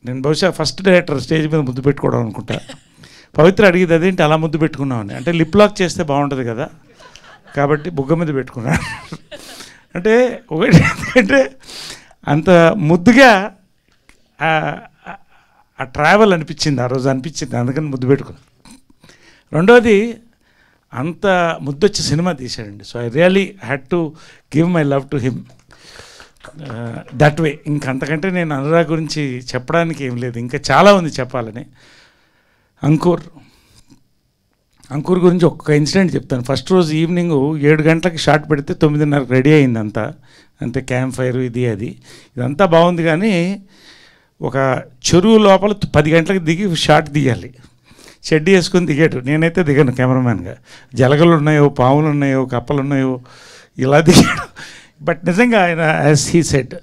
నేను బహుశా first director stage మీద ముద్దు పెట్టుకోవడం అనుకుంటా. పవిత్ర అడిగేది అదేంటి అలా ముద్దు పెట్టుకున్నామని. అంటే లిప్ లాక్ చేస్తే బాగుంటుంది కదా, కాబట్టి బుగ్గ మీద పెట్టుకున్నాను. అంటే ఒకటి అంటే అంత ముద్దుగా ఆ ట్రావెల్ అనిపించింది, ఆ రోజు అనిపించింది, అందుకని ముద్దు పెట్టుకున్నాను. రెండోది అంత ముద్దొచ్చి సినిమా తీశాడండి. So I really had to give my love to him that way. ఇంకంతకంటే నేను అనురాగ్ గురించి చెప్పడానికి ఏం లేదు, ఇంకా చాలా ఉంది చెప్పాలని. అంకుర్ గురించి ఒక్క ఇన్సిడెంట్ చెప్తాను. ఫస్ట్ రోజు ఈవినింగ్ 7 గంటలకి షార్ట్ పెడితే 9:30 రెడీ అయింది అంతా, అంతే క్యాంప్ ఫైర్ ఇది అది ఇదంతా బాగుంది. కానీ ఒక చెరువు లోపల 10 గంటలకు దిగి షార్ట్ తీయాలి. షెడ్ వేసుకొని దిగాడు, నేనైతే దిగాను కెమెరామ్యాన్గా. జలగలు ఉన్నాయో, పాములు ఉన్నాయో, కప్పలు ఉన్నాయో, ఇలా దిగాడు. బట్ నిజంగా ఆయన as he said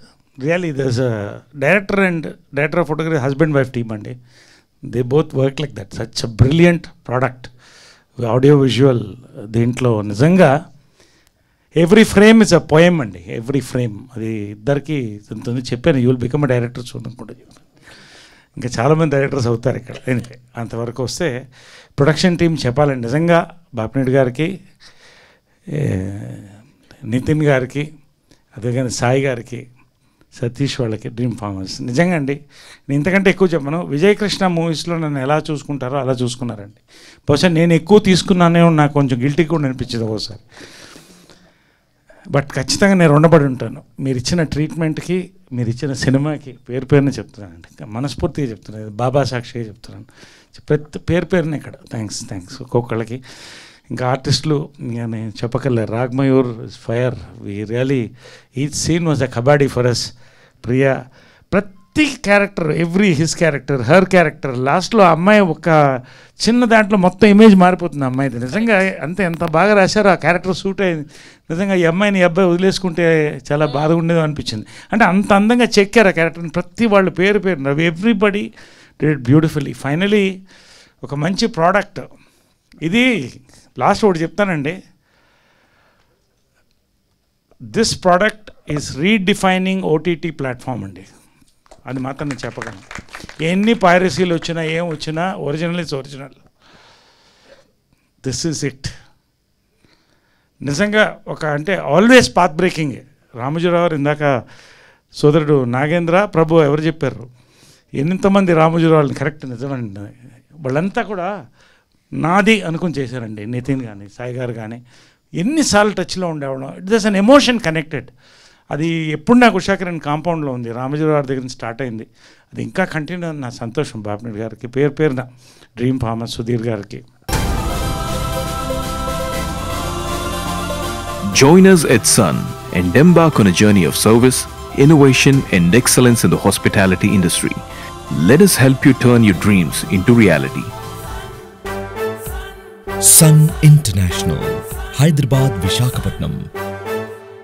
really there's director of photography husband wife team అండి. They both work like that. Such a brilliant product audio visual. దీంట్లో నిజంగా every frame is a poem అండి, ఎవ్రీ ఫ్రేమ్. అది ఇద్దరికి చెప్పాను, you will become a director చూడకుండా. ఇంకా చాలామంది డైరెక్టర్స్ అవుతారు ఇక్కడ. ఎనివే అంతవరకు వస్తే ప్రొడక్షన్ టీం చెప్పాలండి నిజంగా. బాపినేడు గారికి, నితిన్ గారికి, అదే కానీ సాయి గారికి, సతీష్ వాళ్ళకి, డ్రీమ్ ఫార్మర్స్ నిజంగా అండి. నేను ఇంతకంటే ఎక్కువ చెప్పను. విజయకృష్ణ మూవీస్లో నన్ను ఎలా చూసుకుంటారో అలా చూసుకున్నారండి. బహుశా నేను ఎక్కువ తీసుకున్నానే, నాకు కొంచెం గిల్టీ కూడా అనిపించింది ఒకసారి. బట్ ఖచ్చితంగా నేను రుణపడి ఉంటాను మీరు ఇచ్చిన ట్రీట్మెంట్కి, మీరు ఇచ్చిన సినిమాకి. పేరున చెప్తున్నానండి, మనస్ఫూర్తిగా చెప్తున్నాను, బాబా సాక్షిగా చెప్తున్నాను. ప్రతి పేరున ఇక్కడ థ్యాంక్స్ ఒక్కొక్కళ్ళకి. ఇంకా ఆర్టిస్టులు నేను చెప్పకలేదు. Ragmayur fire, we really each scene was a kabaddi for us. Priya ప్రతి character, his character, her character, లాస్ట్లో అమ్మాయి ఒక చిన్న దాంట్లో మొత్తం ఇమేజ్ మారిపోతుంది అమ్మాయిది. నిజంగా అంతే, ఎంత బాగా రాశారో ఆ క్యారెక్టర్ సూట్ అయింది. నిజంగా ఈ అమ్మాయిని ఈ అబ్బాయి వదిలేసుకుంటే చాలా బాధగా ఉండేదో అనిపించింది. అంటే అంత అందంగా చెక్కారు ఆ క్యారెక్టర్ని. ప్రతి వాళ్ళు పేరు ఎవ్రీబడి డిడ్ బ్యూటిఫుల్లీ. ఫైనలీ ఒక మంచి ప్రోడక్ట్ ఇది. లాస్ట్ ఒకటి చెప్తానండి, this product is redefining OTT platform అండి. అది మాత్రం నేను చెప్పగలను. ఎన్ని పైరసీలు వచ్చినా ఏం వచ్చినా original is original. This is it. నిజంగా ఒక అంటే ఆల్వేస్ పాత్ బ్రేకింగ్. రామోజీరావు ఇందాక సోదరుడు నాగేంద్ర ప్రభు ఎవరు చెప్పారు, ఎంతమంది రామోజీరావుని కరెక్ట్ నిజమండి. వాళ్ళంతా కూడా నాది అనుకుని చేశారండి. నితిన్ కానీ, సాయి గారు కానీ ఎన్నిసార్లు టచ్లో ఉండేవాళ్ళం. It is an emotion connected. అది ఎప్పుడు నాకు ఉషాకిరణ్ కాంపౌండ్లో ఉంది, రామోజీరావు దగ్గర నుంచి స్టార్ట్ అయింది. అది ఇంకా కంటిన్యూ నా సంతోషం. బాపినేడు గారికి పేరున, డ్రీమ్ ఫార్మర్ సుధీర్ గారికి. Join us at Sun and embark on a journey of service, innovation and excellence in the hospitality industry. Let us help you turn your dreams into reality. Sun International, Hyderabad, Visakhapatnam.